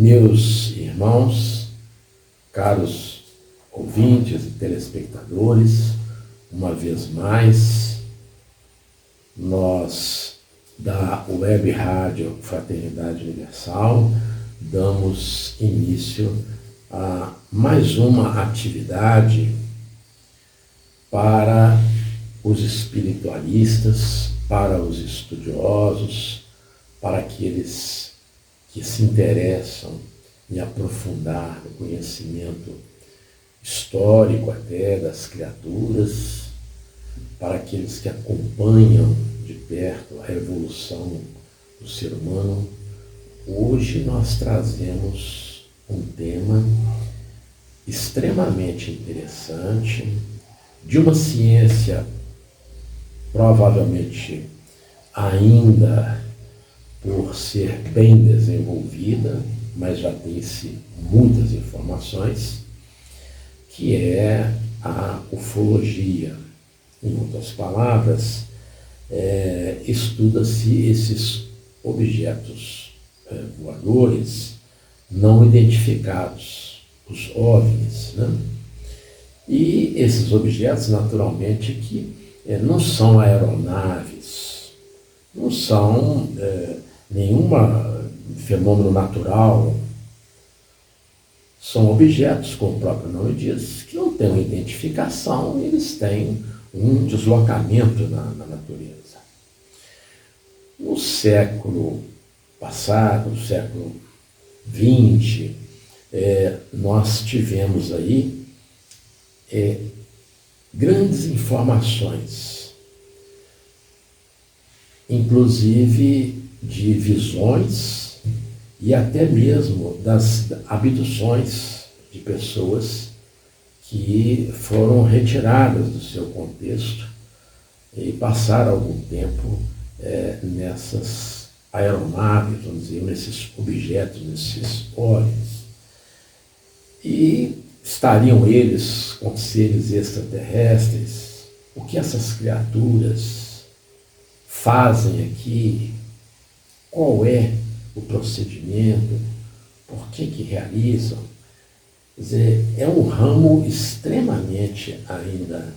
Meus irmãos, caros ouvintes e telespectadores, uma vez mais, nós da Web Rádio Fraternidade Universal damos início a mais uma atividade para os espiritualistas, para os estudiosos, para aqueles que se interessam em aprofundar o conhecimento histórico até das criaturas, para aqueles que acompanham de perto a evolução do ser humano. Hoje nós trazemos um tema extremamente interessante, de uma ciência provavelmente ainda por ser bem desenvolvida, mas já tem-se muitas informações, que é a ufologia. Em outras palavras, estuda-se esses objetos voadores não identificados, os OVNIs, né? E esses objetos, naturalmente, que não são aeronaves, não são nenhum fenômeno natural, são objetos, como o próprio nome diz, que não têm uma identificação, eles têm um deslocamento na natureza. No século passado, no século XX, nós tivemos aí grandes informações, inclusive de visões e até mesmo das abduções de pessoas que foram retiradas do seu contexto e passaram algum tempo nessas aeronaves, vamos dizer, nesses objetos, nesses OVNIs. E estariam eles com seres extraterrestres? O que essas criaturas fazem aqui? Qual é o procedimento? Por que realizam? Quer dizer, é um ramo extremamente ainda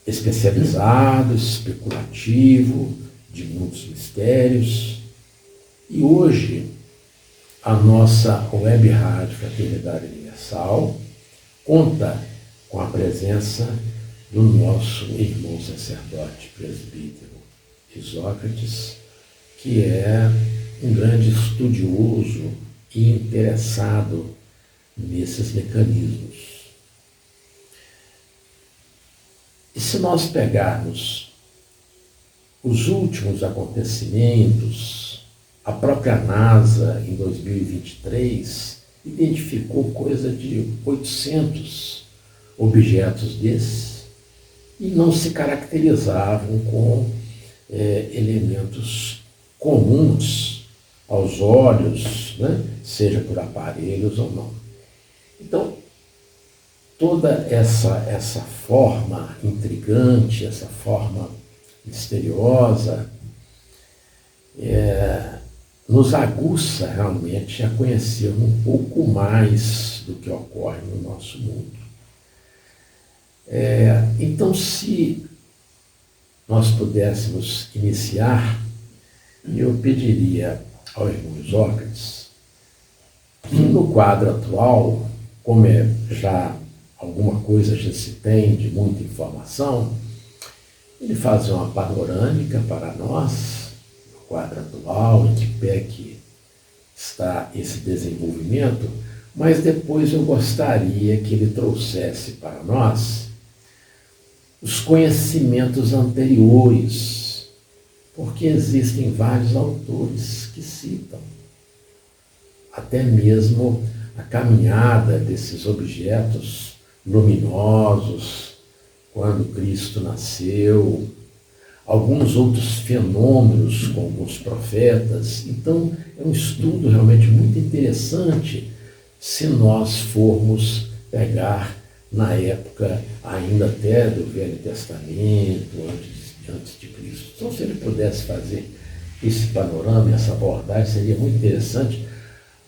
especializado, especulativo, de muitos mistérios. E hoje, a nossa Web Rádio Fraternidade Universal conta com a presença do nosso irmão sacerdote presbítero Isócrates, que é um grande estudioso e interessado nesses mecanismos. E se nós pegarmos os últimos acontecimentos, a própria NASA, em 2023, identificou coisa de 800 objetos desses e não se caracterizavam com elementos comuns aos olhos, né? Seja por aparelhos ou não. Então, toda essa forma intrigante, essa forma misteriosa, nos aguça realmente a conhecer um pouco mais do que ocorre no nosso mundo. Então, se nós pudéssemos iniciar, eu pediria ao irmão Isócrates que no quadro atual, como já alguma coisa já se tem de muita informação, ele faz uma panorâmica para nós, no quadro atual, em que pé que está esse desenvolvimento, mas depois eu gostaria que ele trouxesse para nós os conhecimentos anteriores, porque existem vários autores que citam até mesmo a caminhada desses objetos luminosos, quando Cristo nasceu, alguns outros fenômenos com alguns profetas. Então, é um estudo realmente muito interessante se nós formos pegar na época ainda até do Velho Testamento, antes de Cristo. Então, se ele pudesse fazer esse panorama, essa abordagem, seria muito interessante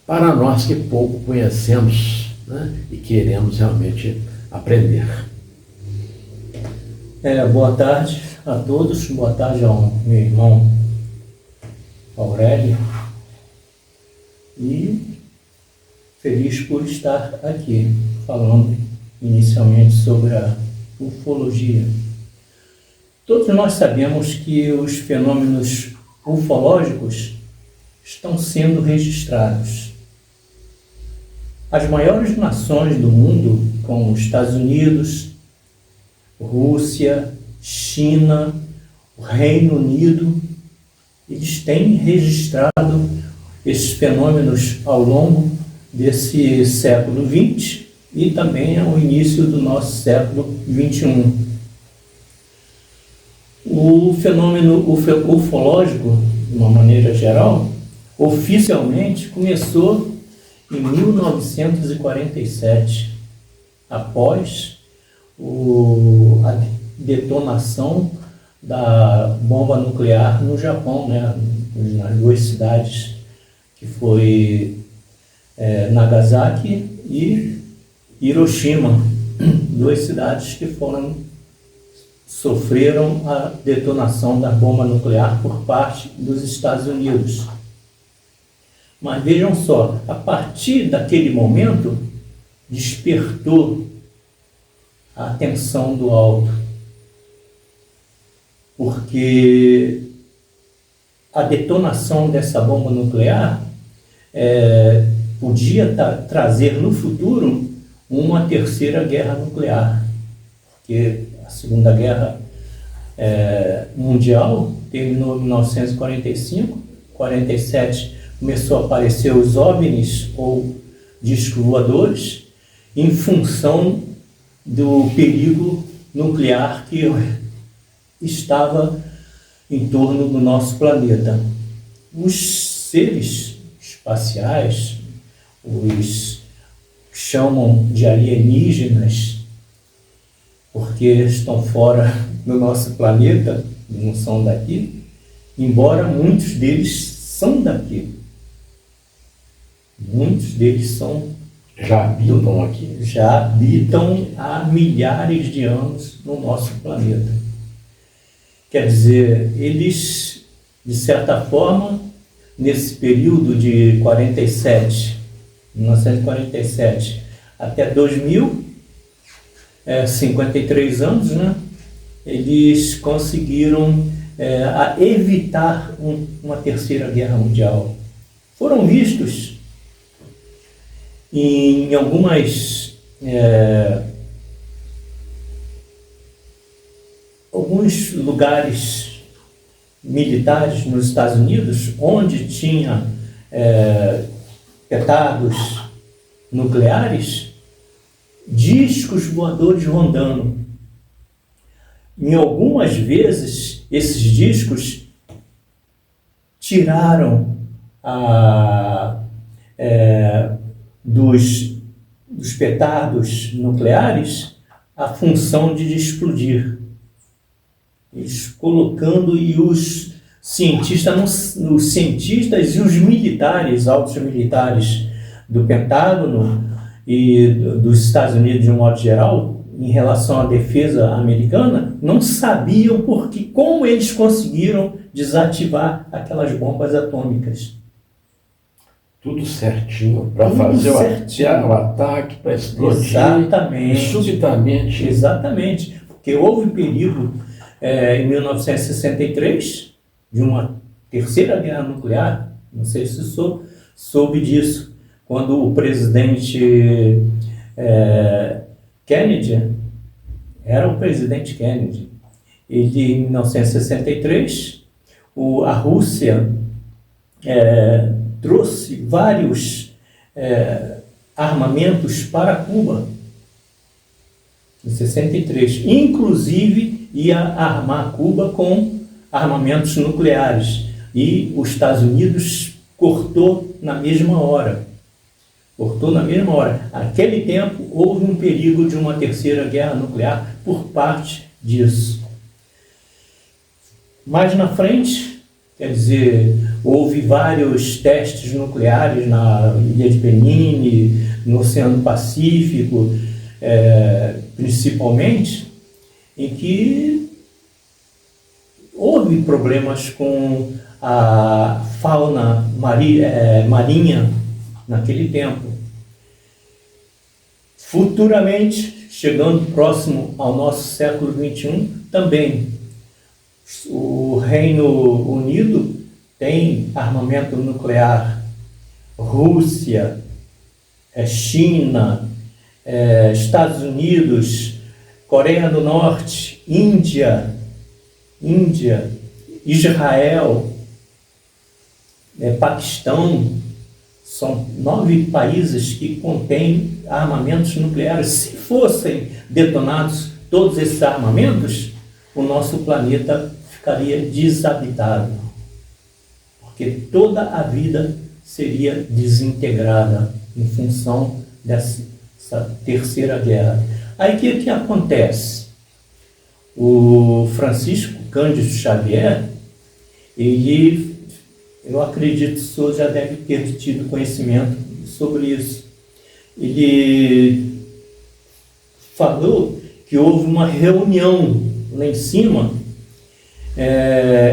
para nós que pouco conhecemos, né, e queremos realmente aprender. Boa tarde a todos, boa tarde ao meu irmão Aurélio, e feliz por estar aqui falando inicialmente sobre a ufologia. Todos nós sabemos que os fenômenos ufológicos estão sendo registrados. As maiores nações do mundo, como os Estados Unidos, Rússia, China, o Reino Unido, eles têm registrado esses fenômenos ao longo desse século XX e também ao início do nosso século XXI. O fenômeno ufológico, de uma maneira geral, oficialmente começou em 1947, após a detonação da bomba nuclear no Japão, né, nas duas cidades, que foi Nagasaki e Hiroshima, duas cidades que sofreram a detonação da bomba nuclear por parte dos Estados Unidos. Mas vejam só, a partir daquele momento, despertou a atenção do alto, porque a detonação dessa bomba nuclear podia trazer no futuro uma terceira guerra nuclear, porque a Segunda Guerra Mundial terminou em 1945, 47 começou a aparecer os OVNIs, ou discos voadores, em função do perigo nuclear que estava em torno do nosso planeta. Os seres espaciais, os chamam de alienígenas, porque estão fora do nosso planeta, não são daqui, embora muitos deles são daqui. Muitos deles já habitam aqui. Já habitam há milhares de anos no nosso planeta. Quer dizer, eles, de certa forma, nesse período de 1947 até 2000, 53 anos, né? Eles conseguiram evitar uma terceira guerra mundial. Foram vistos em alguns lugares militares nos Estados Unidos, onde tinha petardos nucleares, discos voadores rondando. Em algumas vezes, esses discos tiraram dos petardos nucleares a função de explodir. Eles colocando, e os cientistas e os militares, altos militares do Pentágono e dos Estados Unidos de um modo geral, em relação à defesa americana, não sabiam como eles conseguiram desativar aquelas bombas atômicas. Tudo certinho para fazer o ataque, para explodir. Exatamente. Subitamente. Exatamente. Porque houve perigo em 1963 de uma terceira guerra nuclear. Não sei se soube disso. Quando o presidente Kennedy, era o presidente Kennedy, ele, em 1963, a Rússia trouxe vários armamentos para Cuba, em 63. Inclusive, ia armar Cuba com armamentos nucleares. E os Estados Unidos cortou na mesma hora. Naquele tempo, houve um perigo de uma terceira guerra nuclear por parte disso. Mais na frente, quer dizer, houve vários testes nucleares na Ilha de Penine, no Oceano Pacífico, principalmente, em que houve problemas com a fauna marinha naquele tempo. Futuramente, chegando próximo ao nosso século XXI, também o Reino Unido tem armamento nuclear. Rússia, China, Estados Unidos, Coreia do Norte, Índia, Israel, Paquistão, são 9 países que contêm armamentos nucleares. Se fossem detonados todos esses armamentos, o nosso planeta ficaria desabitado, porque toda a vida seria desintegrada em função dessa terceira guerra. Aí o que acontece? O Francisco Cândido Xavier, eu acredito que o senhor já deve ter tido conhecimento sobre isso. Ele falou que houve uma reunião lá em cima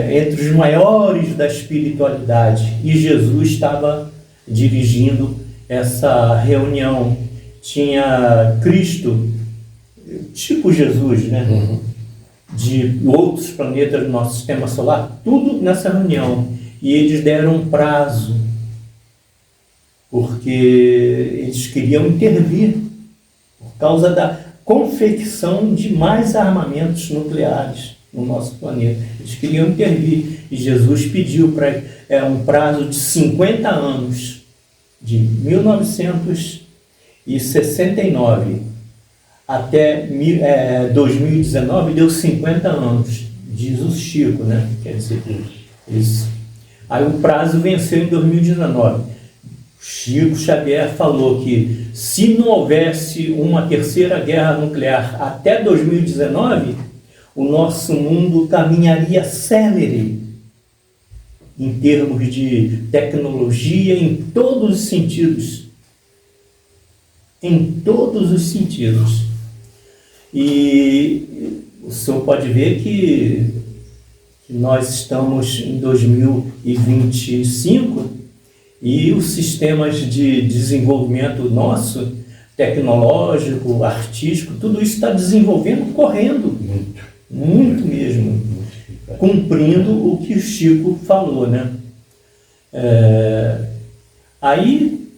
entre os maiores da espiritualidade, e Jesus estava dirigindo essa reunião. Tinha Cristo, tipo Jesus, né? Uhum. De outros planetas do nosso sistema solar, tudo nessa reunião. E eles deram um prazo, porque eles queriam intervir por causa da confecção de mais armamentos nucleares no nosso planeta. Eles queriam intervir, e Jesus pediu para um prazo de 50 anos, de 1969 até 2019, deu 50 anos, diz o Chico, né? Quer dizer, isso. Aí o prazo venceu em 2019. Chico Xavier falou que se não houvesse uma terceira guerra nuclear até 2019, o nosso mundo caminharia célere em termos de tecnologia, em todos os sentidos. Em todos os sentidos. E o senhor pode ver que nós estamos em 2025 e os sistemas de desenvolvimento nosso, tecnológico, artístico, tudo isso está desenvolvendo, correndo. Muito mesmo. Cumprindo o que o Chico falou, né? Aí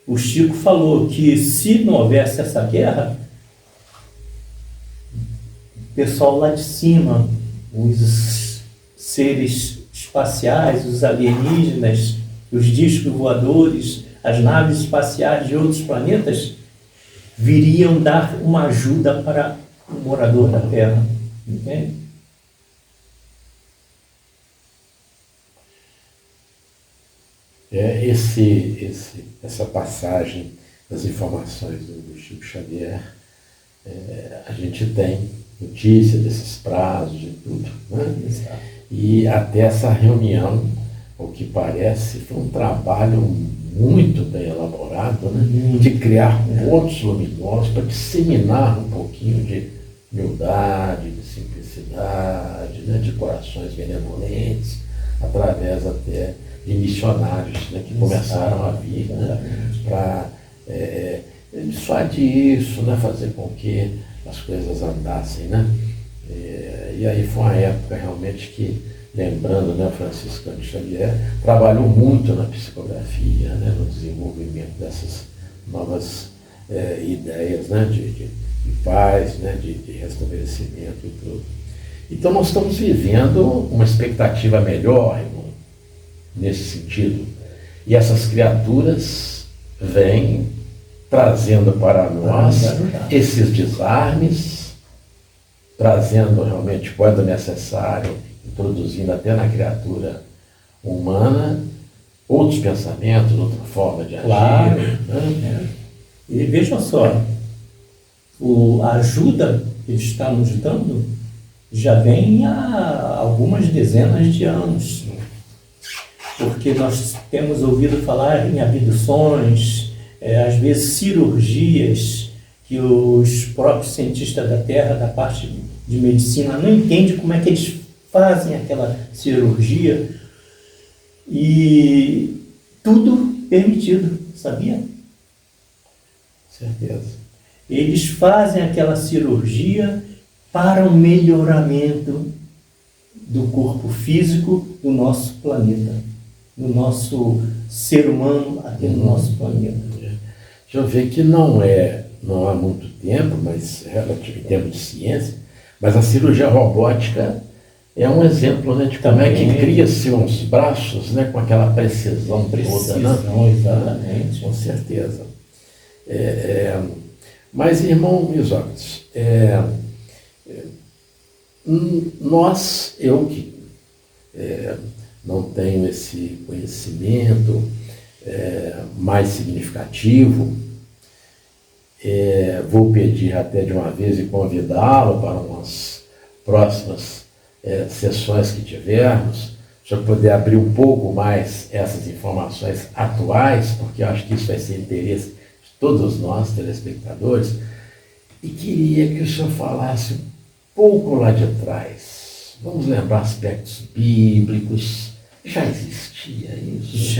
o Chico falou que se não houvesse essa guerra, o pessoal lá de cima, os seres espaciais, os alienígenas, os discos voadores, as naves espaciais de outros planetas, viriam dar uma ajuda para o morador da Terra. Entende? Essa passagem das informações do Chico Xavier, a gente tem notícia desses prazos e tudo, né? E até essa reunião, o que parece, foi um trabalho muito bem elaborado, né? De criar pontos luminosos para disseminar um pouquinho de humildade, de simplicidade, né? De corações benevolentes, através até de missionários, né? Que começaram a vir, né? Para dissuadir isso, né? Fazer com que as coisas andassem, né? E aí foi uma época realmente que, lembrando, né, o Francisco Cândido Xavier trabalhou muito na psicografia, né, no desenvolvimento dessas novas ideias, né, de paz, né, de restabelecimento e tudo. Então nós estamos vivendo uma expectativa melhor, irmão, nesse sentido. E essas criaturas vêm trazendo para nós esses desarmes, trazendo realmente, quando necessário, introduzindo até na criatura humana outros pensamentos, outra forma de agir. Claro. Né? E veja só, a ajuda que ele está nos dando já vem há algumas dezenas de anos. porque nós temos ouvido falar em abduções, às vezes cirurgias, que os próprios cientistas da Terra, da parte de medicina, não entendem como é que eles fazem aquela cirurgia, e tudo permitido, sabia? Certeza. Eles fazem aquela cirurgia para o melhoramento do corpo físico do nosso planeta, do nosso ser humano aqui no nosso planeta. Deixa eu ver que não há muito tempo, mas relativo em termos de ciência, mas a cirurgia robótica é um exemplo, né, de como é que cria-se uns braços, né, com aquela precisão toda, né? Exatamente. Com certeza. Mas, irmão Isócrates, eu que não tenho esse conhecimento mais significativo, vou pedir até de uma vez e convidá-lo para umas próximas sessões que tivermos, se eu puder abrir um pouco mais essas informações atuais, porque eu acho que isso vai ser interesse de todos nós, telespectadores, e queria que o senhor falasse um pouco lá de trás. Vamos lembrar aspectos bíblicos. Já existia isso?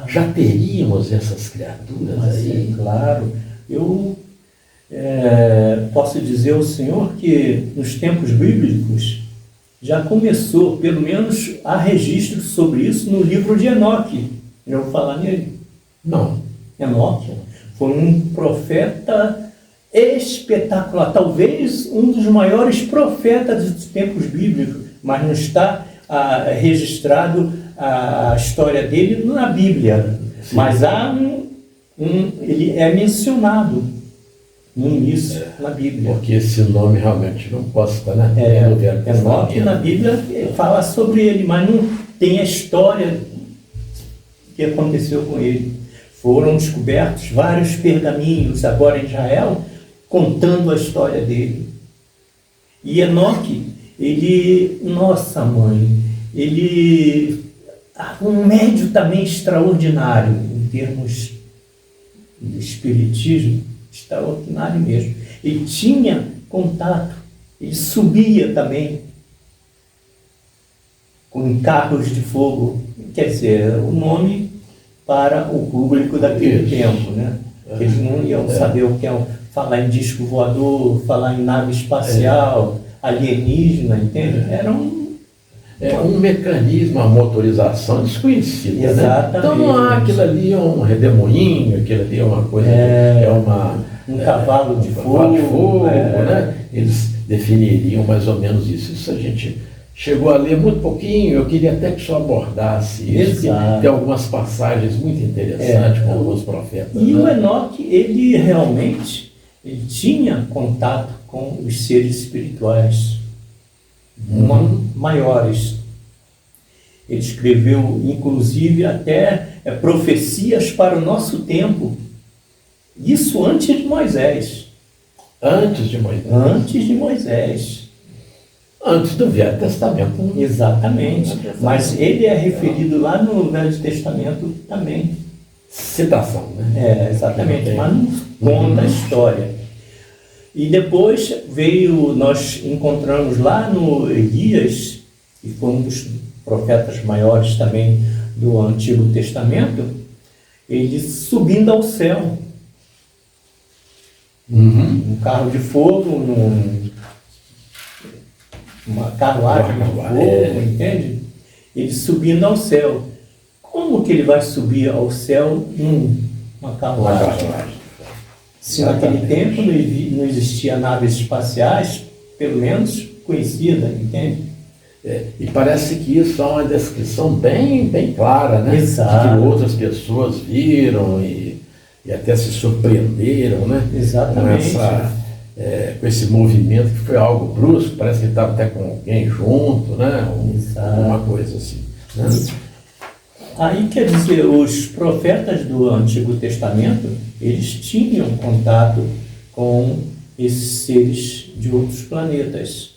Já teríamos essas criaturas aí? Claro. Eu posso dizer ao senhor que nos tempos bíblicos já começou, pelo menos há registro sobre isso no livro de Enoque. Já ouviu falar nele? Não. Enoque foi um profeta espetacular, talvez um dos maiores profetas dos tempos bíblicos, mas não está registrado a história dele na Bíblia. Sim. Mas há ele é mencionado no início na Bíblia. Porque esse nome realmente não posso estar na Enoque na Bíblia fala sobre ele, mas não tem a história que aconteceu com ele. Foram descobertos vários pergaminhos agora em Israel contando a história dele. E Enoque, nossa mãe, um médium também extraordinário em termos de espiritismo, extraordinário mesmo. Ele tinha contato, ele subia também com carros de fogo, quer dizer, o nome para o público daquele tempo, né? Eles não iam saber o que é falar em disco voador, falar em nave espacial, alienígena, entende? Era um mecanismo, uma motorização desconhecida. Exatamente. Né? Então não há aquilo ali é um redemoinho, aquilo ali é uma coisa, um cavalo de fogo, né? Eles definiriam mais ou menos isso. Isso a gente chegou a ler muito pouquinho, eu queria até que o senhor abordasse isso, tem algumas passagens muito interessantes com alguns profetas. E o Enoque, ele realmente tinha contato com os seres espirituais maiores. Ele escreveu, inclusive, até profecias para o nosso tempo. Isso antes de Moisés. Antes de Moisés. Antes de Moisés. Antes do Velho Testamento. Exatamente. Mas ele é referido lá no Velho Testamento também. Citação, né? Exatamente. Mas não conta a história. E depois nós encontramos lá no Elias, que foi um dos profetas maiores também do Antigo Testamento, ele subindo ao céu. Um carro de fogo, uma carruagem de fogo, entende? Ele subindo ao céu. Como que ele vai subir ao céu numa carruagem? Se naquele tempo não existia naves espaciais, pelo menos conhecida, entende? E parece que isso é uma descrição bem, bem clara, né? Exato. Que outras pessoas viram e até se surpreenderam, né? Exatamente. Com esse movimento que foi algo brusco, parece que ele estava até com alguém junto, né? Uma coisa assim. Né? Aí, quer dizer, os profetas do Antigo Testamento, eles tinham contato com esses seres de outros planetas.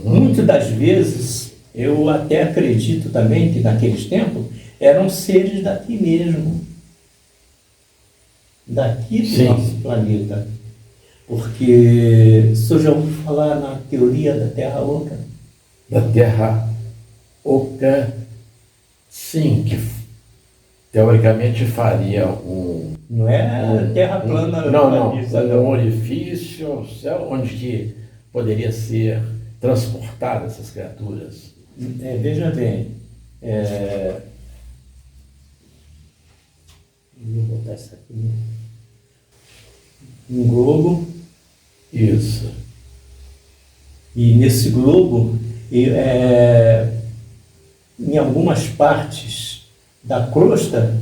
Muitas das vezes, eu até acredito também que naqueles tempos, eram seres daqui mesmo, daqui do Sim. nosso planeta. Porque o senhor já ouviu falar na teoria da Terra Oca? Da Terra Oca, sim, que teoricamente faria Não é Terra plana. não, planista, um orifício ao céu, onde que poderia ser transportada essas criaturas. Veja bem, vou botar isso aqui. Um globo. Isso. E nesse globo, em algumas partes da crosta,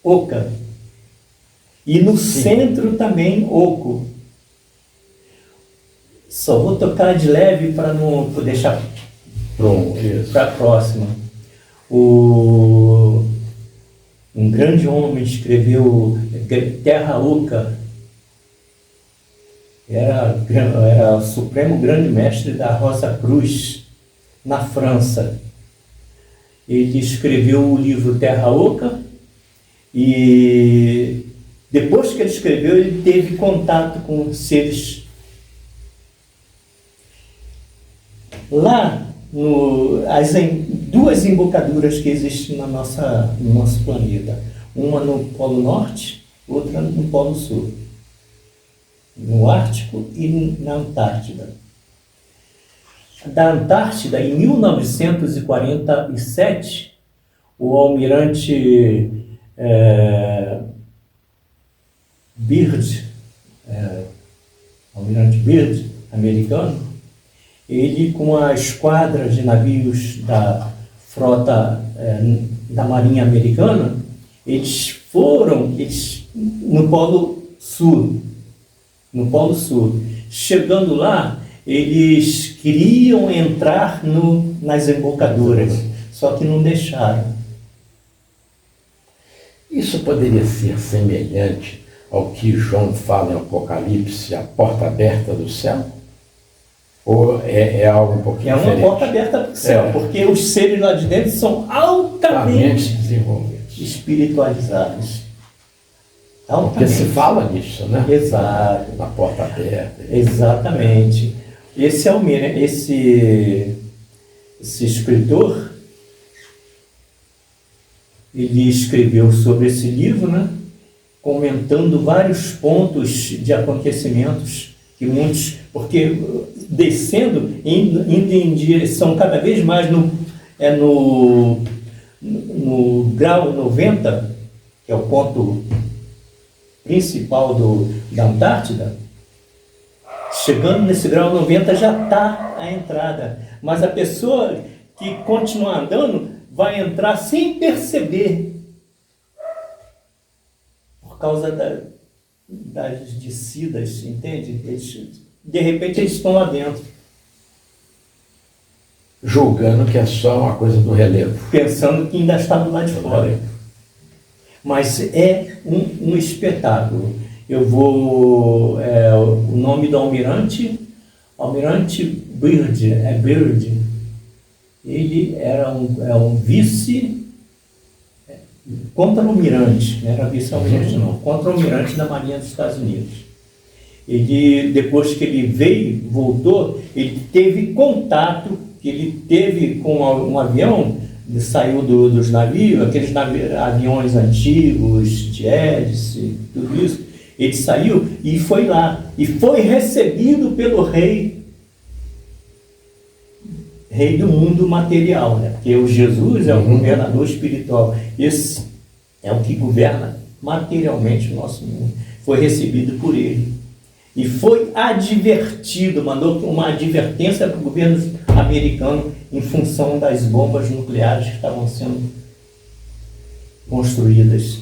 oca. E no centro também, oco. Só vou tocar de leve para não deixar para a próxima. Um grande homem escreveu Terra Oca. Era o supremo grande mestre da Rosa Cruz, na França. Ele escreveu o livro Terra Oca e depois que ele escreveu, ele teve contato com seres. Lá, as duas embocaduras que existem no nosso planeta, uma no Polo Norte, outra no Polo Sul, no Ártico e na Antártida. Da Antártida, em 1947, o almirante Byrd, americano, ele com a esquadra de navios da frota da Marinha Americana, eles foram no Polo Sul. Chegando lá, eles queriam entrar nas embocaduras, só que não deixaram. Isso poderia ser semelhante ao que João fala em Apocalipse, a porta aberta do céu? Ou é algo um pouquinho diferente? É uma porta aberta para o céu, porque os seres lá de dentro são altamente desenvolvidos, espiritualizados. Porque se fala nisso, né? Exato. Na porta aberta. Exatamente. Esse escritor, ele escreveu sobre esse livro, né? Comentando vários pontos de acontecimentos que muitos, porque descendo, indo em direção cada vez mais no grau 90, que é o ponto principal da Antártida, chegando nesse grau 90 já está a entrada. Mas a pessoa que continuar andando vai entrar sem perceber, por causa das descidas, entende? De repente eles estão lá dentro. Julgando que é só uma coisa do relevo. Pensando que ainda está do lado de fora. Mas é um espetáculo. O nome do almirante Byrd, Byrd. Ele era um vice, contra-almirante, não era vice-almirante não, contra-almirante da Marinha dos Estados Unidos. Ele, depois que ele voltou, ele teve contato, ele teve com um avião, saiu dos navios, aqueles aviões antigos, de hélice, tudo isso. Ele saiu e foi lá, e foi recebido pelo rei do mundo material, né? Porque o Jesus é o governador espiritual. Esse é o que governa materialmente o nosso mundo. Foi recebido por ele. E foi advertido, mandou uma advertência para o governo americano em função das bombas nucleares que estavam sendo construídas.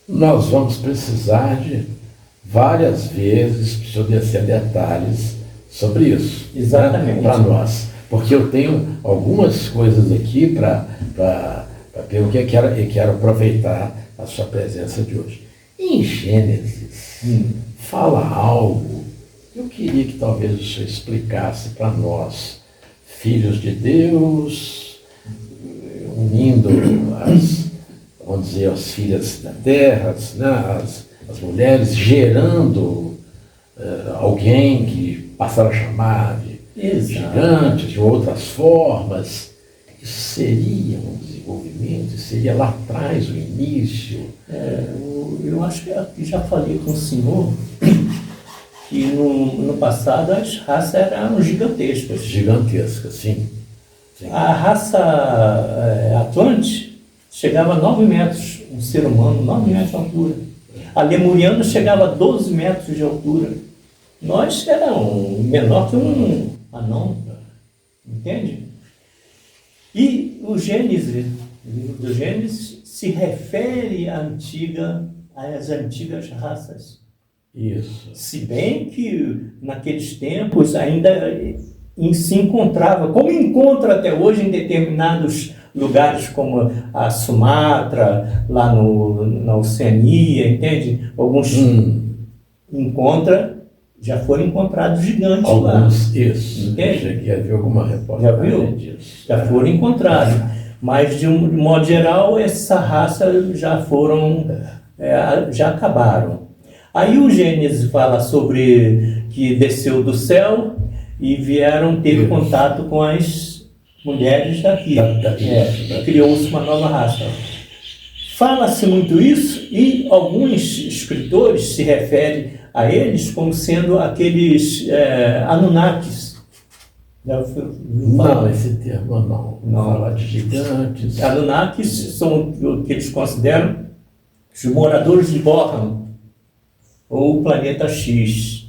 Nós vamos precisar de várias vezes para o senhor descer detalhes sobre isso. Exatamente. Né? Para nós. Porque eu tenho algumas coisas aqui para ver o que eu quero aproveitar a sua presença de hoje. Em Gênesis, fala algo que eu queria que talvez o senhor explicasse para nós, filhos de Deus, unindo vamos dizer, as filhas da terra, né, as mulheres, gerando alguém que passaram a chamar de gigantes, de outras formas. Isso seria um desenvolvimento, seria lá atrás o início. Eu acho que já falei com o senhor que no passado as raças eram gigantescas. Gigantescas, sim. A raça Atlante chegava a 9 metros, um ser humano, 9 metros de altura. A lemuriana chegava a 12 metros de altura. Nós éramos menor que um anão, entende? E o livro do Gênesis se refere às antigas raças. Isso. Se bem que naqueles tempos ainda se encontrava, como encontra até hoje em determinados lugares como a Sumatra, lá na Oceania, entende? Alguns já foram encontrados gigantes lá. Isso. Entende? Eu cheguei a ver alguma reportagem Já viu? disso. Já foram encontrados. Mas, de um modo geral, essa raça já acabaram. Aí o Gênesis fala sobre que desceu do céu e teve contato com as mulheres daqui. Criou-se uma nova raça. Fala-se muito isso e alguns escritores se referem a eles como sendo aqueles Anunnakis. Não, esse termo não. Fala de gigantes. Anunnakis são o que eles consideram os moradores de Bornholm, ou planeta X.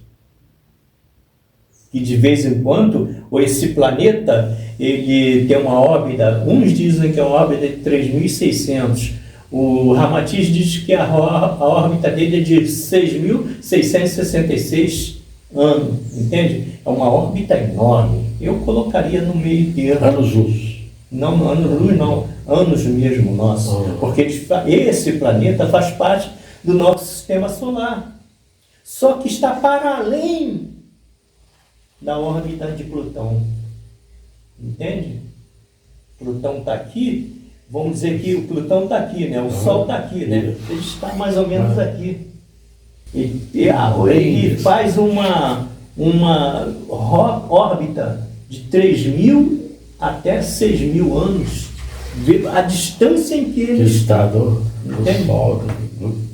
E de vez em quando, esse planeta ele tem uma órbita, uns dizem que é uma órbita de 3.600. O Ramatiz diz que a órbita dele é de 6.666 anos, entende? É uma órbita enorme. Eu colocaria no meio termo. Anos-luz. Não, anos-luz não, anos mesmo, nossa. Porque esse planeta faz parte do nosso sistema solar. Só que está para além da órbita de Plutão. Entende? Plutão está aqui, vamos dizer que o Plutão está aqui, né? O Sol está aqui, né? Ele está mais ou menos aqui. Ele faz uma órbita de 3.000 até 6.000 anos. A distância em que ele está do Sol,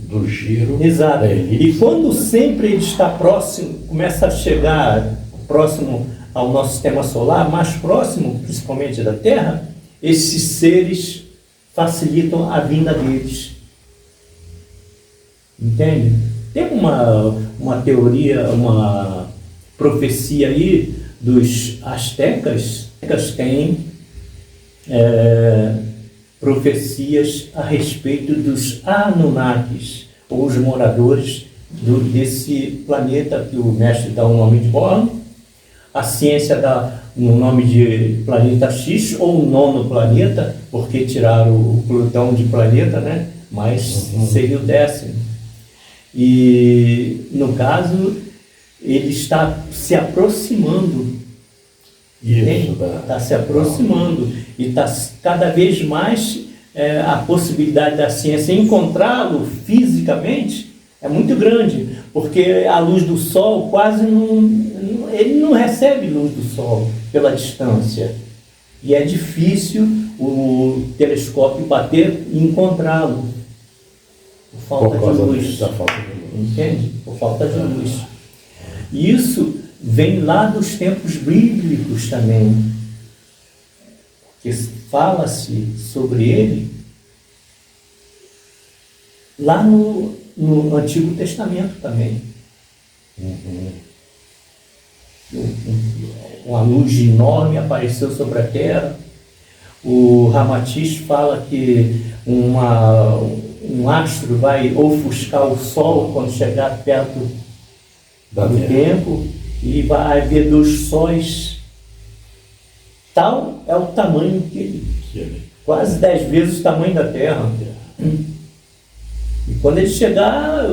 do giro. Exato. E quando sempre ele está próximo, começa a chegar próximo ao nosso sistema solar, mais próximo, principalmente da Terra, esses seres facilitam a vinda deles. Entende? Tem uma teoria, uma profecia aí dos astecas. As têm profecias a respeito dos Anunnakis, ou os moradores desse planeta que o mestre dá o nome de Bornholm. A ciência dá o nome de planeta X, ou o nono planeta, porque tiraram o Plutão de planeta, né? Mas seria o 10º. E, no caso, ele está se aproximando. Está se aproximando. E está cada vez mais a possibilidade da ciência encontrá-lo fisicamente é muito grande, porque a luz do Sol ele não recebe luz do Sol pela distância. E é difícil o telescópio bater e encontrá-lo. Por falta de luz. Entende? Por falta de luz. E isso vem lá dos tempos bíblicos também. Porque fala-se sobre ele lá no Antigo Testamento também. Uma luz enorme apareceu sobre a terra. O Ramatiz fala que um astro vai ofuscar o Sol quando chegar perto do tempo, e vai haver 2 sóis. Tal é o tamanho quase 10 vezes o tamanho da Terra. E quando ele chegar,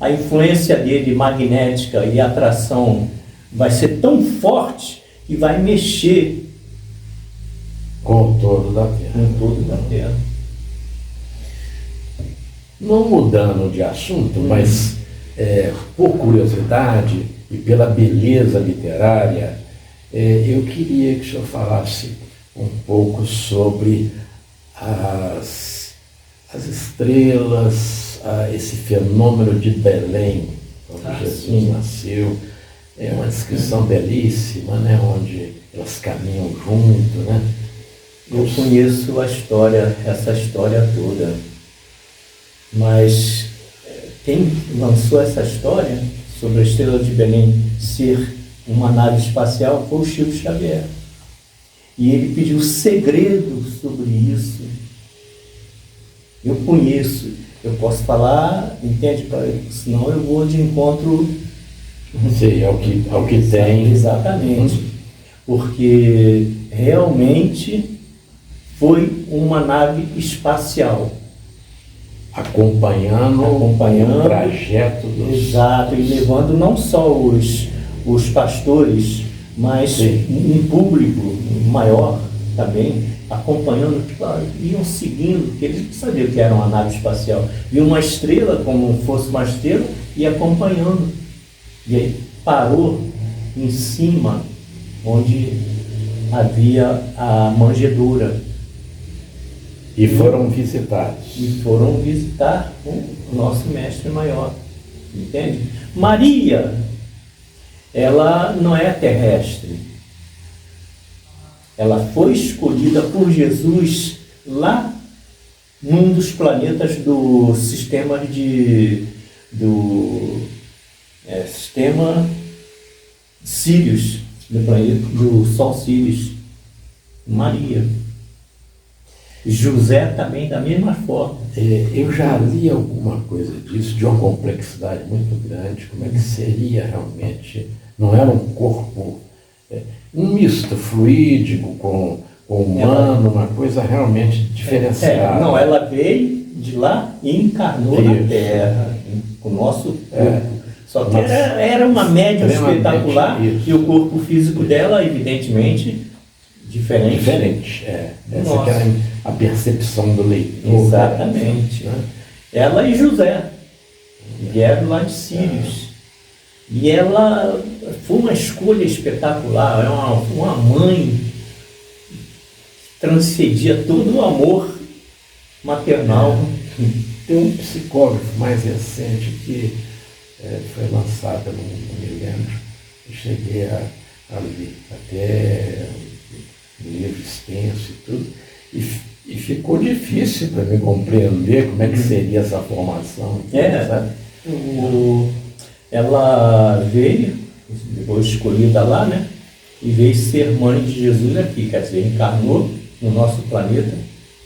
a influência dele magnética e atração vai ser tão forte que vai mexer Com todo da terra. com todo da terra. Não mudando de assunto, mas por curiosidade e pela beleza literária, eu queria que o senhor falasse um pouco sobre as estrelas, esse fenômeno de Belém, onde Jesus nasceu. É uma descrição belíssima, né? Onde elas caminham junto, né? Eu conheço essa história toda, mas quem lançou essa história sobre a estrela de Belém ser uma nave espacial foi o Chico Xavier. E ele pediu segredo sobre isso. Eu conheço, eu posso falar, entende? Senão eu vou de encontro. Sei, é o que tem. Exatamente. Porque realmente foi uma nave espacial. Acompanhando o trajeto dos... Exato, e levando não só os pastores, mas Sim. um público maior também, acompanhando, iam seguindo, porque eles sabiam que era uma nave espacial. E uma estrela, como fosse uma estrela, e acompanhando. E aí parou em cima, onde havia a manjedoura. E foram visitados. E foram visitar o nosso mestre maior. Entende? Maria, ela não é terrestre. Ela foi escolhida por Jesus lá num dos planetas do sistema sistema Sírios, do Sol Sírios. Maria. José também da mesma forma. Eu já li alguma coisa disso, de uma complexidade muito grande, como é que seria realmente, não era um corpo, um misto fluídico com humano, uma coisa realmente diferenciada. Não, ela veio de lá e encarnou na Terra, com o nosso corpo. Só que era uma médium espetacular e o corpo físico dela, evidentemente, diferente. Essa que era a percepção do leitor. Exatamente. Né? Ela e José vieram lá de Sírios. E ela foi uma escolha espetacular. É uma mãe que transcedia todo o amor maternal. Tem um psicógrafo mais recente que foi lançado, não me lembro. Eu cheguei a ler até um livro extenso e tudo, e ficou difícil para mim compreender como é que seria essa formação. Sabe? Ela veio, depois escolhida lá, né? E veio ser mãe de Jesus aqui, quer dizer, encarnou no nosso planeta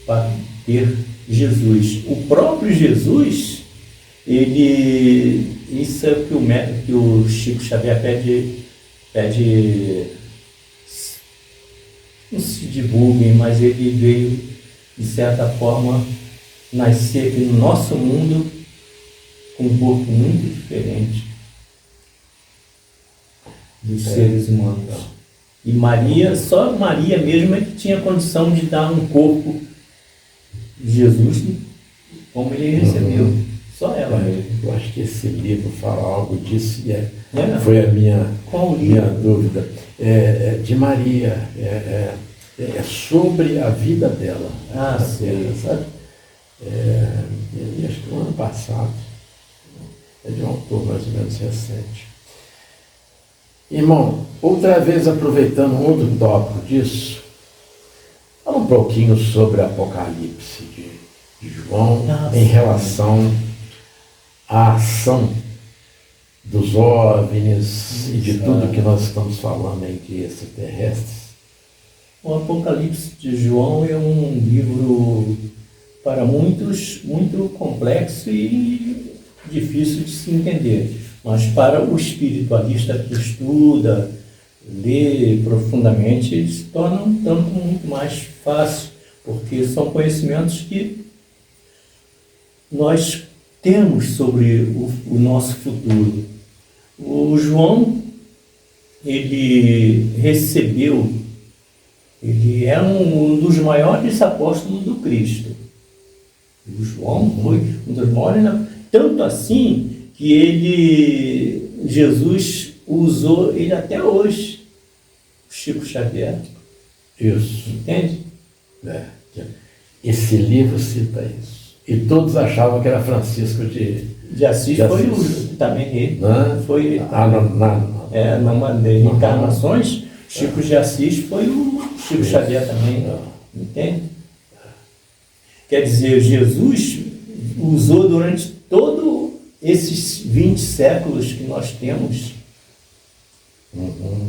para ter Jesus. O próprio Jesus, isso é o que o Chico Xavier pede, não se divulguem, mas ele veio, de certa forma, nascer aqui no nosso mundo com um corpo muito diferente dos seres humanos. E Maria, só Maria mesmo é que tinha condição de dar um corpo de Jesus como ele recebeu. Só ela mesmo. Eu acho que esse livro fala algo disso e foi a minha dúvida. De Maria, é sobre a vida dela. Sim. Sabe? Acho que no ano passado. É de um autor mais ou menos recente. Irmão, outra vez aproveitando um outro tópico disso, fala um pouquinho sobre o Apocalipse de João em relação à ação dos OVNIs e de tudo que nós estamos falando entre extraterrestres. O Apocalipse de João é um livro para muitos muito complexo e difícil de se entender, mas para o espiritualista que estuda, lê profundamente, se torna um tanto muito mais fácil, porque são conhecimentos que nós temos sobre o nosso futuro. O João, ele é um dos maiores apóstolos do Cristo. O João foi um dos maiores, tanto assim que Jesus usou ele até hoje, o Chico Xavier. Isso. Entende? Esse livro cita isso. E todos achavam que era Francisco de Assis foi também ele. Foi ele. Numa encarnações, Chico de Assis foi o Chico Xavier também. Entende? Quer dizer, Jesus usou durante todos esses 20 séculos que nós temos,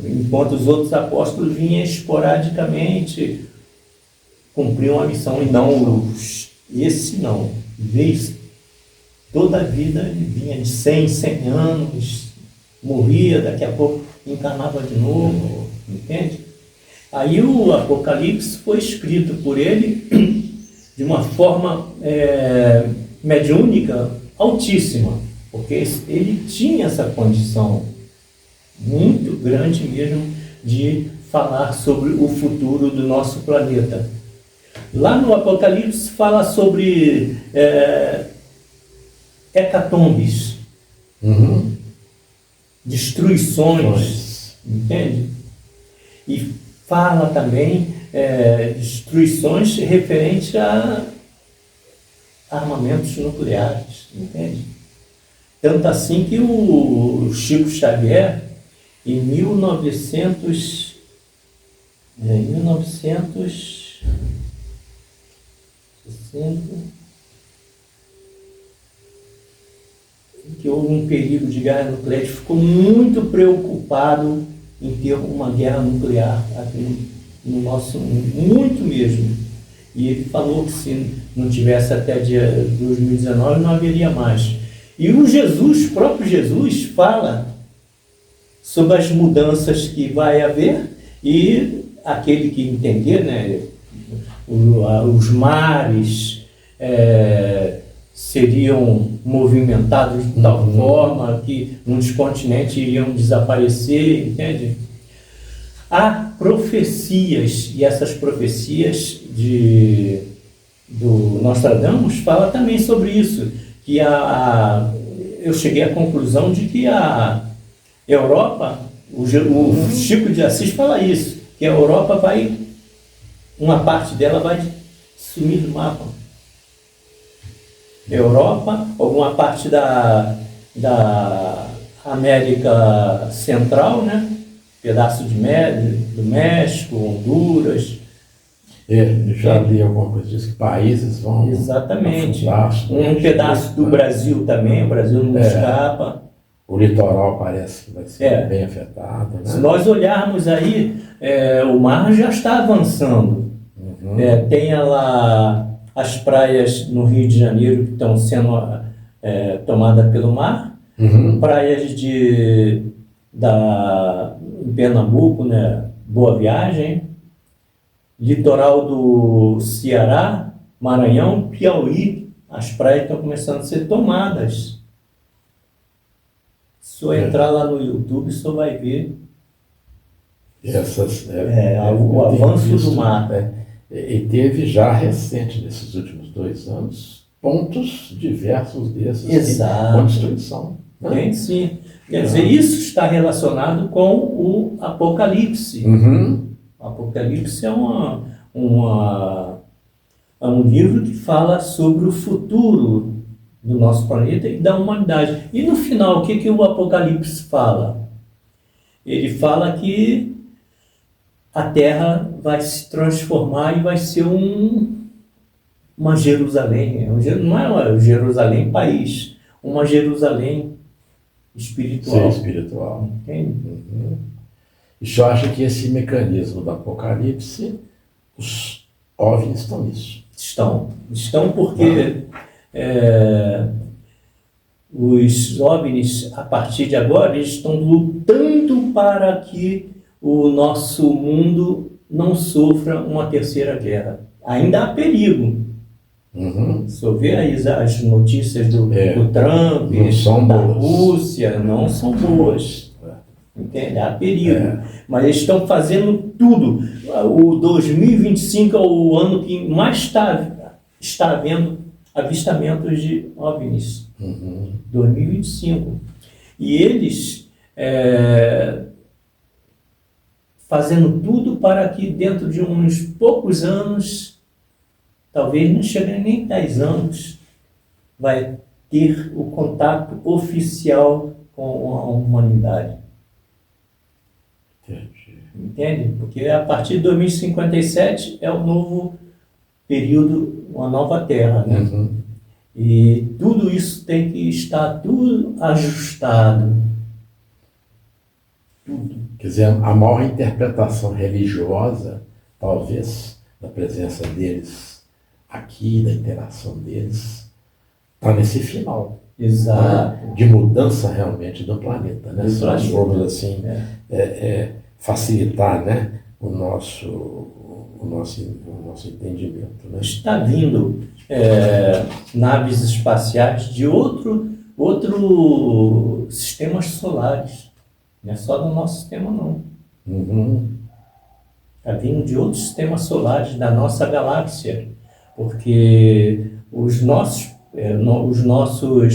enquanto os outros apóstolos vinham esporadicamente, cumpriam a missão, e não, esse não, veio toda a vida, ele vinha de 100 anos, morria, daqui a pouco encarnava de novo, entende? Aí o Apocalipse foi escrito por ele de uma forma mediúnica altíssima, porque ele tinha essa condição muito grande mesmo de falar sobre o futuro do nosso planeta. Lá no Apocalipse fala sobre hecatombes, destruições, entende? E fala também destruições referentes a armamentos nucleares, entende? Tanto assim que o Chico Xavier, em 1960, que houve um perigo de guerra nuclear, ele ficou muito preocupado em ter uma guerra nuclear aqui no nosso mundo, muito mesmo. E ele falou que se não tivesse até dia 2019, não haveria mais. E o próprio Jesus fala sobre as mudanças que vai haver, e aquele que entender, né, os mares seriam movimentados de tal forma que muitos continentes iriam desaparecer, entende? Há profecias, e essas profecias do Nostradamus fala também sobre isso, que eu cheguei à conclusão de que a Europa, o Chico de Assis fala isso, que a Europa uma parte dela vai sumir do mapa. Europa, alguma parte da América Central, né? Pedaço do México, Honduras. Já li alguma coisa disso, que países vão... Exatamente. Afundar, um pedaço do Brasil também, o Brasil não escapa. O litoral parece que vai ser bem afetado, né? Se nós olharmos aí, o mar já está avançando. Tem lá as praias no Rio de Janeiro que estão sendo tomadas pelo mar, praias em Pernambuco, né? Boa Viagem, litoral do Ceará, Maranhão, Piauí, as praias estão começando a ser tomadas. Se eu entrar lá no YouTube, só vai ver o avanço do mar. E teve já recente, nesses últimos 2 anos, pontos diversos desses com destruição. Tem sim. Quer dizer, isso está relacionado com o Apocalipse. O Apocalipse é um livro que fala sobre o futuro do nosso planeta e da humanidade. E no final, o que o Apocalipse fala? Ele fala que a Terra vai se transformar e vai ser uma Jerusalém. Não é uma Jerusalém país, uma Jerusalém espiritual. Sim, espiritual. Entende? E só acha que esse mecanismo do Apocalipse, os OVNIs estão nisso. Estão porque os OVNIs, a partir de agora, eles estão lutando para que o nosso mundo não sofra uma terceira guerra. Ainda há perigo. Se eu ver aí as notícias do Trump, da Rússia, não são boas. Entende? Há perigo. Mas eles estão fazendo tudo. O 2025 é o ano que mais está havendo avistamentos de OVNIs. 2025. E eles fazendo tudo para que dentro de uns poucos anos, talvez não chegue nem 10 anos, vai ter o contato oficial com a humanidade. Entende? Porque a partir de 2057 é o novo período, uma nova Terra, né? E tudo isso tem que estar tudo ajustado. Tudo. Quer dizer, a maior interpretação religiosa, talvez, da presença deles aqui, da interação deles, está nesse final. Exato. Né? De mudança realmente do planeta. Né? Se nós formos assim, facilitar, né? o nosso entendimento. Né? Está vindo naves espaciais de outros sistemas solares. Não é só do nosso sistema, não. Está vindo de outros sistemas solares da nossa galáxia. Porque os nossos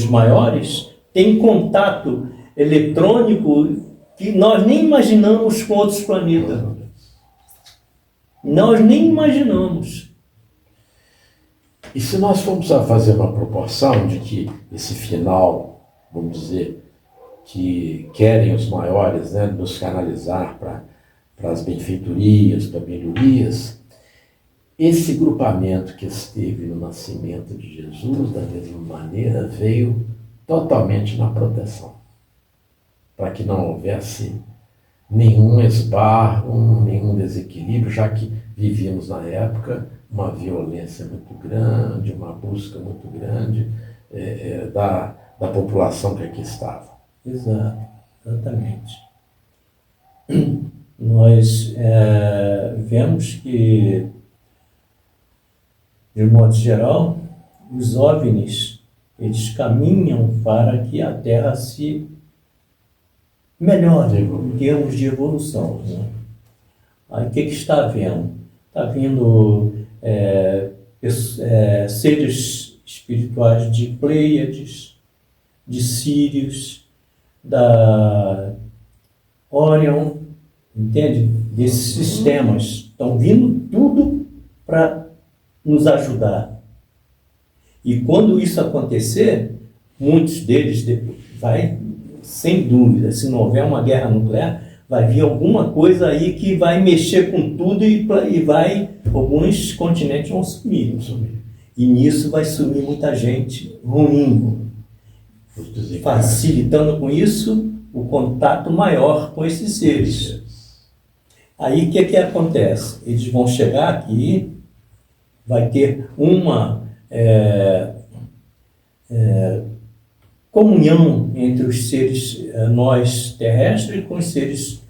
maiores têm contato eletrônico que nós nem imaginamos com outros planetas. Nós nem imaginamos. E se nós formos a fazer uma proporção de que esse final, vamos dizer, que querem os maiores, né, nos canalizar para as benfeitorias, para melhorias, esse grupamento que esteve no nascimento de Jesus, da mesma maneira, veio totalmente na proteção, para que não houvesse nenhum esbarro, nenhum desequilíbrio, já que vivíamos na época uma violência muito grande, uma busca muito grande da população que aqui estava. Exatamente. Nós vemos que, de modo geral, os OVNIs, eles caminham para que a Terra se melhore em termos de evolução. Né? Aí o que está havendo? Está vindo seres espirituais de Pleiades, de Sírios, da Orion, entende? Desses sistemas. Estão vindo tudo para nos ajudar. E quando isso acontecer, muitos deles vai, sem dúvida, se não houver uma guerra nuclear, vai vir alguma coisa aí que vai mexer com tudo e alguns continentes vão sumir. E nisso vai sumir muita gente ruim, facilitando com isso o contato maior com esses seres. Aí o que acontece? Eles vão chegar aqui, vai ter uma comunhão entre os seres, nós terrestres, com os seres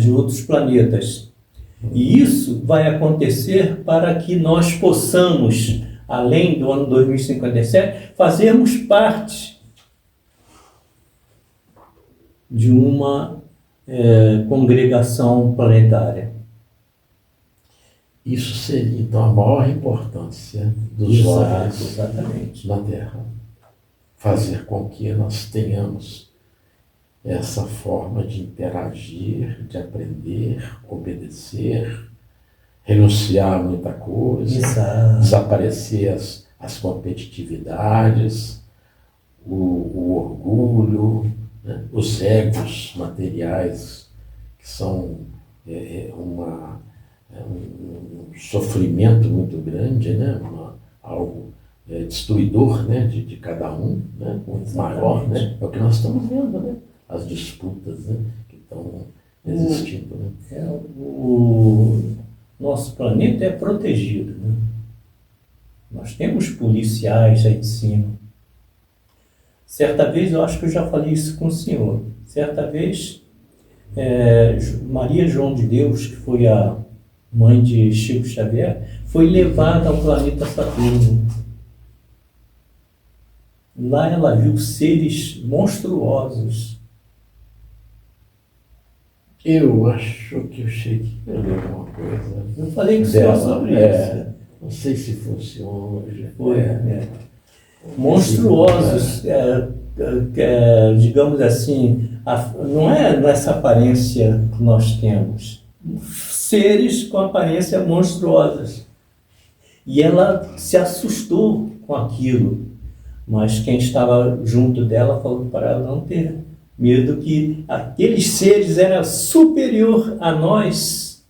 de outros planetas. E isso vai acontecer para que nós possamos, além do ano 2057, fazermos parte de uma congregação planetária. Isso seria, então, a maior importância dos OVNIs na Terra. Fazer com que nós tenhamos essa forma de interagir, de aprender, obedecer, renunciar a muita coisa, desaparecer as competitividades, o orgulho, né? Os egos materiais, que são um sofrimento muito grande, né? Algo destruidor, né? de cada um, né? Muito maior, né? É o que nós estamos vendo, né? As disputas, né? Que estão existindo. Né? O nosso planeta é protegido. Né? Nós temos policiais aí de cima. Certa vez, eu acho que eu já falei isso com o senhor, certa vez, Maria João de Deus, que foi a mãe de Chico Xavier, foi levada ao planeta Saturno. Lá ela viu seres monstruosos. Eu acho que eu cheguei a ler alguma coisa Eu falei com o dela. senhor sobre isso. Não sei se funciona hoje. Monstruosos, digamos assim, não é nessa aparência que nós temos. Seres com aparência monstruosas. E ela se assustou com aquilo, mas quem estava junto dela falou para ela não ter medo, que aqueles seres eram superior a nós,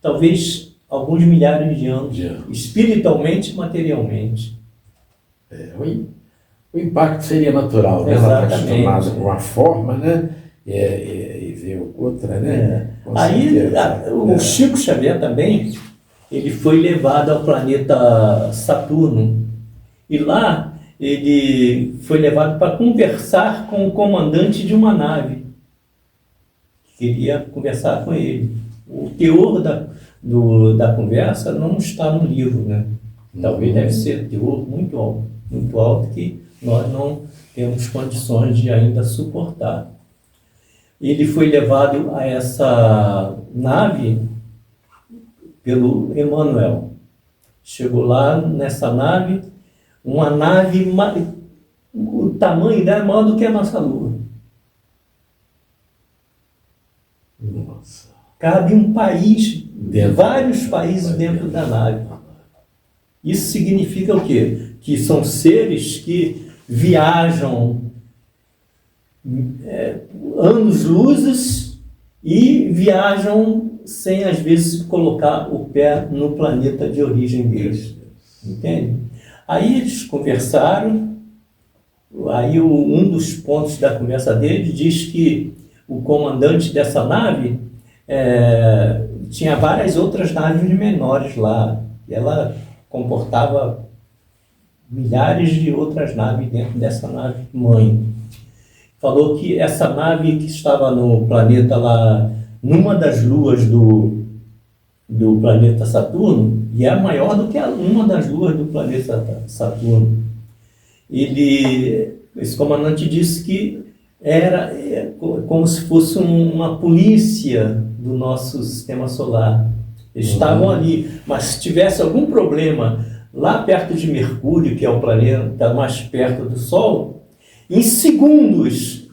talvez alguns milhares de anos, espiritualmente e materialmente. O impacto seria natural, né? Ela está Exatamente. acostumada com uma forma, né? E vê outra, né? Com Aí certeza. o Chico Xavier também, ele foi levado ao planeta Saturno, e lá ele foi levado para conversar com o comandante de uma nave, que queria conversar com ele. O teor da conversa não está no livro, né? Talvez deve ser teor muito alto que nós não temos condições de ainda suportar. Ele foi levado a essa nave pelo Emmanuel. Chegou lá nessa nave, uma nave, o tamanho dela é maior do que a nossa Lua. Nossa. Cabe um país, vários países dentro da nave. Isso significa o quê? Que são seres que viajam anos-luzes e viajam sem, às vezes, colocar o pé no planeta de origem deles. Entende? Aí eles conversaram, aí um dos pontos da conversa deles diz que o comandante dessa nave tinha várias outras naves menores lá, e ela comportava milhares de outras naves dentro dessa nave mãe. Falou que essa nave que estava no planeta lá, numa das luas do planeta Saturno, e é maior do que uma das luas do planeta Saturno. Esse comandante disse que era como se fosse uma polícia do nosso sistema solar. Eles estavam ali, mas se tivesse algum problema lá perto de Mercúrio, que é o planeta mais perto do Sol, em segundos,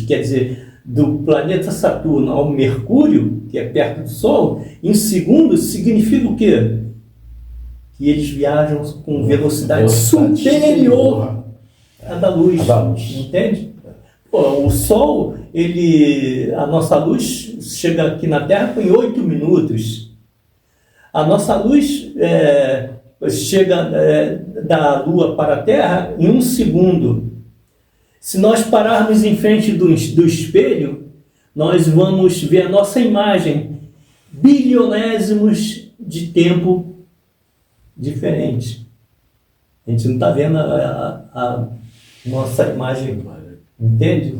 quer dizer, do planeta Saturno ao Mercúrio, que é perto do Sol, em segundos significa o quê? Que eles viajam com velocidade superior à da luz. Entende? O Sol, a nossa luz chega aqui na Terra em 8 minutos. A nossa luz chega da Lua para a Terra em 1 segundo. Se nós pararmos em frente do espelho, nós vamos ver a nossa imagem bilionésimos de tempo diferente. A gente não está vendo a nossa imagem, entende?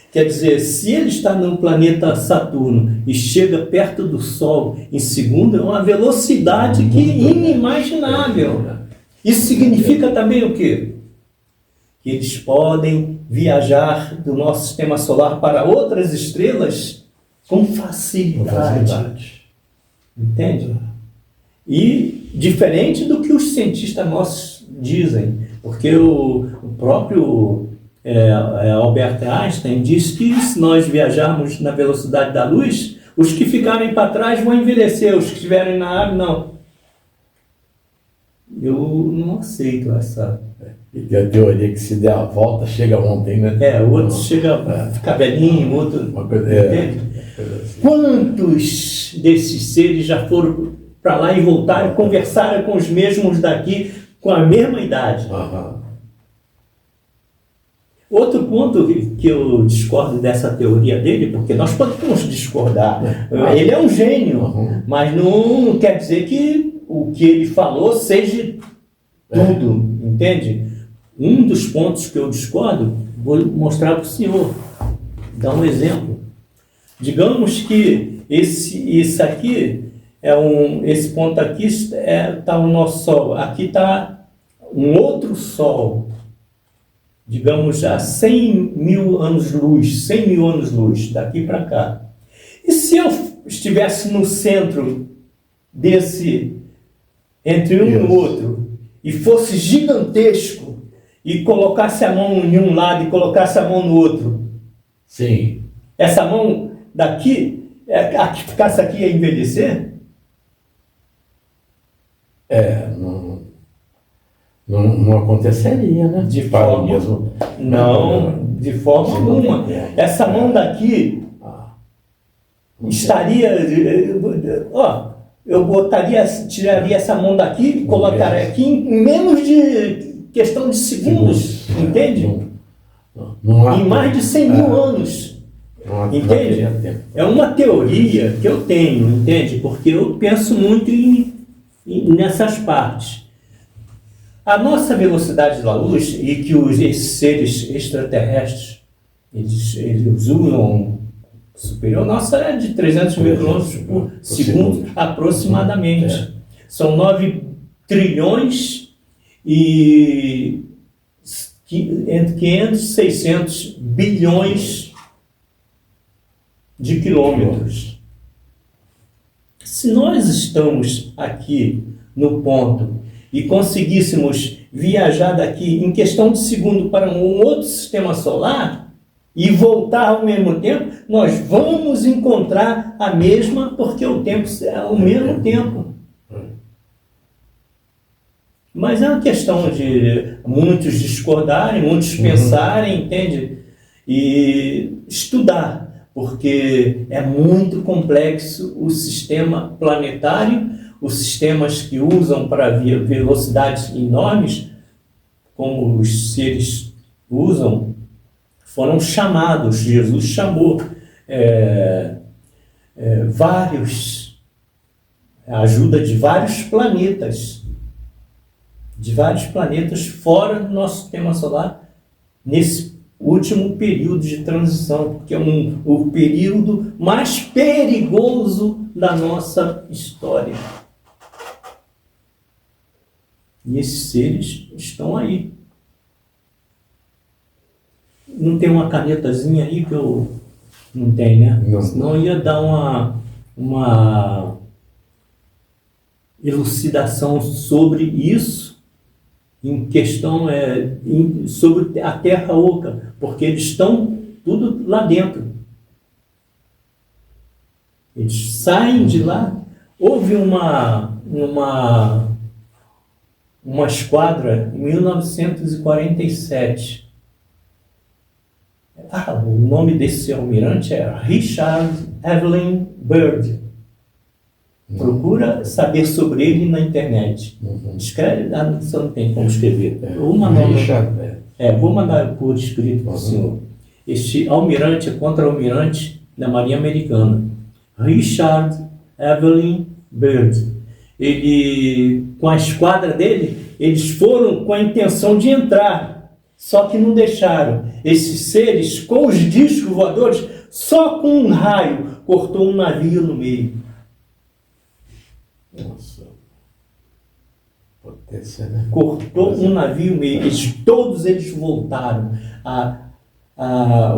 Quer dizer, se ele está no planeta Saturno e chega perto do Sol em segundo, é uma velocidade que é inimaginável. Isso significa também o quê? Que eles podem viajar do nosso sistema solar para outras estrelas com facilidade. Entende? E diferente do que os cientistas nossos dizem, porque o próprio Albert Einstein diz que se nós viajarmos na velocidade da luz, os que ficarem para trás vão envelhecer, os que estiverem na nave não. Eu não aceito essa... E tem a teoria que se der a volta, chega ontem, né? O outro chega a ficar velhinho, o outro... Entende? Assim. Quantos desses seres já foram para lá e voltaram e conversaram com os mesmos daqui com a mesma idade? Outro ponto que eu discordo dessa teoria dele, porque nós podemos discordar, ele é um gênio, mas não quer dizer que o que ele falou seja tudo, entende? Um dos pontos que eu discordo, vou mostrar para o senhor, dar um exemplo. Digamos que esse aqui esse ponto aqui está o nosso Sol, aqui está um outro Sol. digamos, a 100 mil anos-luz, 100 mil anos-luz, daqui para cá. E se eu estivesse no centro desse, entre um e o outro, e fosse gigantesco, e colocasse a mão em um lado e colocasse a mão no outro? Sim. Essa mão daqui, a que ficasse aqui ia envelhecer? Não aconteceria, né? De Para forma- o mesmo. Não, de forma Você não alguma. tem como. Essa mão daqui estaria... Ó, eu tiraria essa mão daqui e colocaria aqui em menos de questão de segundos, entende? Não há Em mais de 100 mil anos. não Entende? teria tempo. É uma teoria que eu tenho, entende? Porque eu penso muito nessas partes. A nossa velocidade da luz, e que esses seres extraterrestres, eles usam superior, nossa é de 300 mil quilômetros por segundo, aproximadamente. São 9 trilhões e entre 500 e 600 bilhões de quilômetros. Se nós estamos aqui no ponto e conseguíssemos viajar daqui em questão de segundo para um outro sistema solar e voltar ao mesmo tempo, nós vamos encontrar a mesma, porque o tempo é o mesmo tempo. Mas é uma questão de muitos discordarem, muitos pensarem, entende? E estudar, porque é muito complexo o sistema planetário, os sistemas que usam para velocidades enormes, como os seres usam, foram chamados, Jesus chamou a ajuda de vários planetas fora do nosso sistema solar, nesse último período de transição, que é o período mais perigoso da nossa história. E esses seres estão aí. Não tem uma canetazinha aí que eu... Não tem, né? Não. Senão ia dar uma elucidação sobre isso, em questão sobre a Terra Oca, porque eles estão tudo lá dentro. Eles saem de lá. Houve uma esquadra em 1947. O nome desse almirante é Richard Evelyn Byrd. Procura saber sobre ele na internet. Escreve, você não tem como escrever. Vou mandar por escrito para o senhor. Este almirante é contra-almirante da Marinha Americana. Richard Evelyn Byrd. Ele, com a esquadra dele, eles foram com a intenção de entrar, só que não deixaram. Esses seres, com os discos voadores, só com um raio, cortou um navio no meio. Nossa. Potência, né? Cortou um navio no meio. Todos eles voltaram.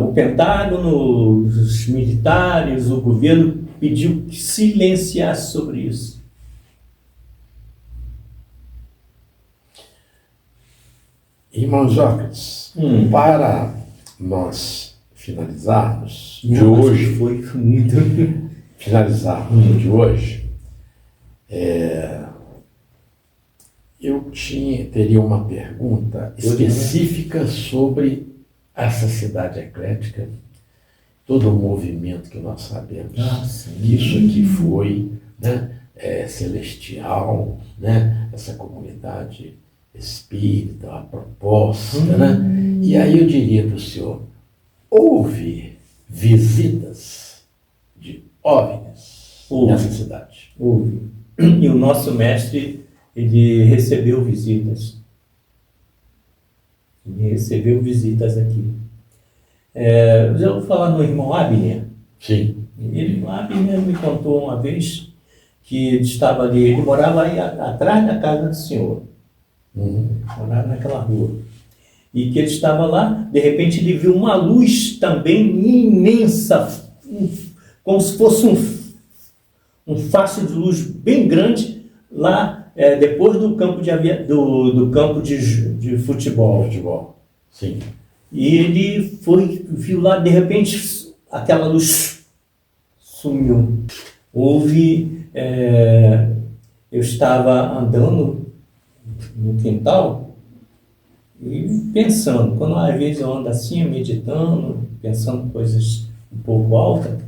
O Pentágono, os militares, o governo pediu que silenciasse sobre isso. Irmão Sócrates, para nós finalizarmos de Não, hoje, foi muito. finalizarmos de hoje, eu teria uma pergunta específica sobre essa cidade eclética, todo o movimento que nós sabemos, que isso aqui foi, né, celestial, né, essa comunidade espírita, a proposta, né? E aí eu diria para o senhor, houve visitas de OVNIs nessa cidade? Houve. E o nosso mestre, ele recebeu visitas. Ele recebeu visitas aqui. Já vou falar no irmão Abner. Sim. Abner me contou uma vez que ele estava ali, ele morava aí atrás da casa do senhor. Morava naquela rua. e que ele estava lá, de repente ele viu uma luz também imensa, como se fosse um faixa de luz bem grande lá, depois do campo do campo de futebol. Sim. E ele viu lá, de repente, aquela luz sumiu. Eu estava andando no quintal e pensando, quando às vezes eu ando assim, meditando, pensando coisas um pouco altas,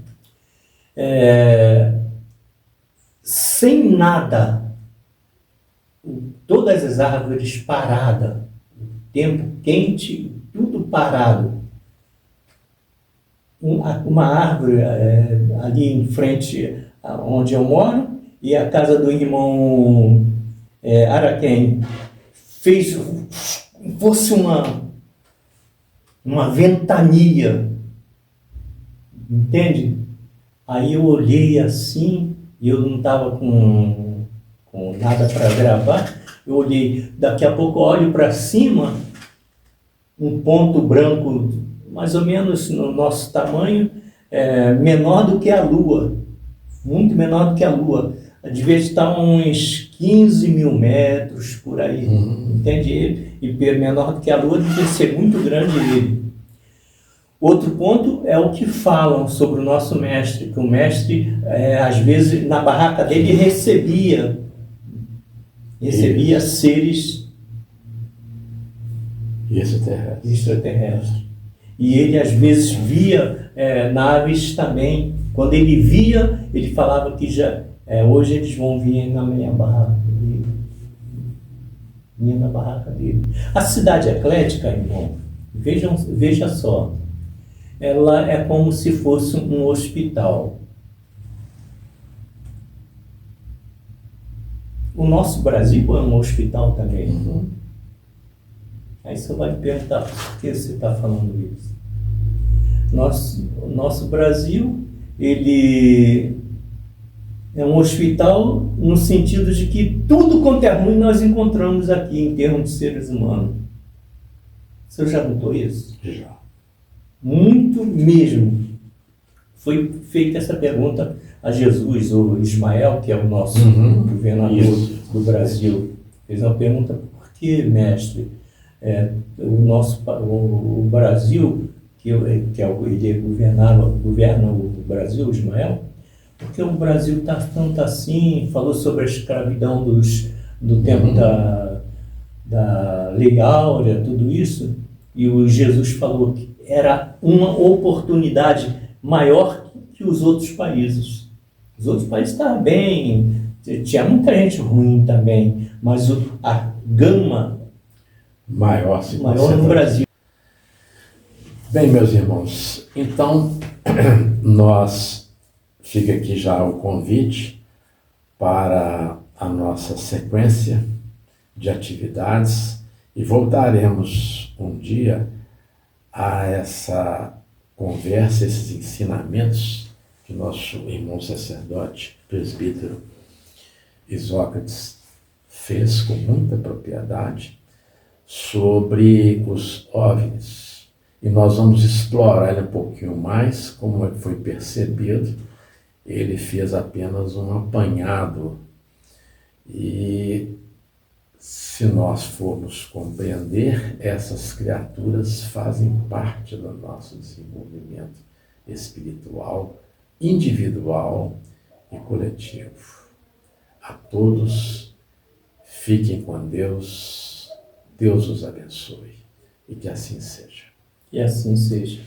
sem nada, todas as árvores paradas, o tempo quente, tudo parado. Uma árvore ali em frente onde eu moro e a casa do irmão Araquém fosse uma ventania, entende? Aí eu olhei assim e eu não estava com nada para gravar. Eu olhei, daqui a pouco eu olho para cima, um ponto branco, mais ou menos no nosso tamanho, menor do que a Lua, muito menor do que a Lua. Devia estar uns 15 mil metros por aí, entende? E menor do que a Lua, devia ser muito grande ele. Outro ponto é o que falam sobre o nosso mestre, que o mestre, às vezes, na barraca dele, recebia seres extraterrestres. E ele, às vezes, via naves também. Quando ele via, ele falava que hoje eles vão vir na minha barraca dele. Vinha na barraca dele. A cidade eclética, irmão, veja só, ela é como se fosse um hospital. O nosso Brasil é um hospital também. Aí você vai me perguntar por que você está falando isso. Nosso Brasil, ele é um hospital no sentido de que tudo quanto é ruim nós encontramos aqui em termos de seres humanos. Você já notou isso? Já. Muito mesmo. Foi feita essa pergunta a Jesus, ou Ismael, que é o nosso governador do Brasil. Fez uma pergunta: por que, mestre, o Brasil, ele governa o Brasil, Ismael, porque o Brasil está tanto assim? Falou sobre a escravidão do tempo da Lei Áurea, tudo isso, e o Jesus falou que era uma oportunidade maior que os outros países. Os outros países estavam bem, tinha muita gente ruim também, mas a gama maior no Brasil. Bem, meus irmãos, então fica aqui já o convite para a nossa sequência de atividades e voltaremos um dia a essa conversa, esses ensinamentos que nosso irmão sacerdote, presbítero Isócrates, fez com muita propriedade sobre os OVNIs. E nós vamos explorar ele um pouquinho mais, como foi percebido. Ele fez apenas um apanhado. E se nós formos compreender, essas criaturas fazem parte do nosso desenvolvimento espiritual, individual e coletivo. A todos, fiquem com Deus, Deus os abençoe e que assim seja. E assim seja.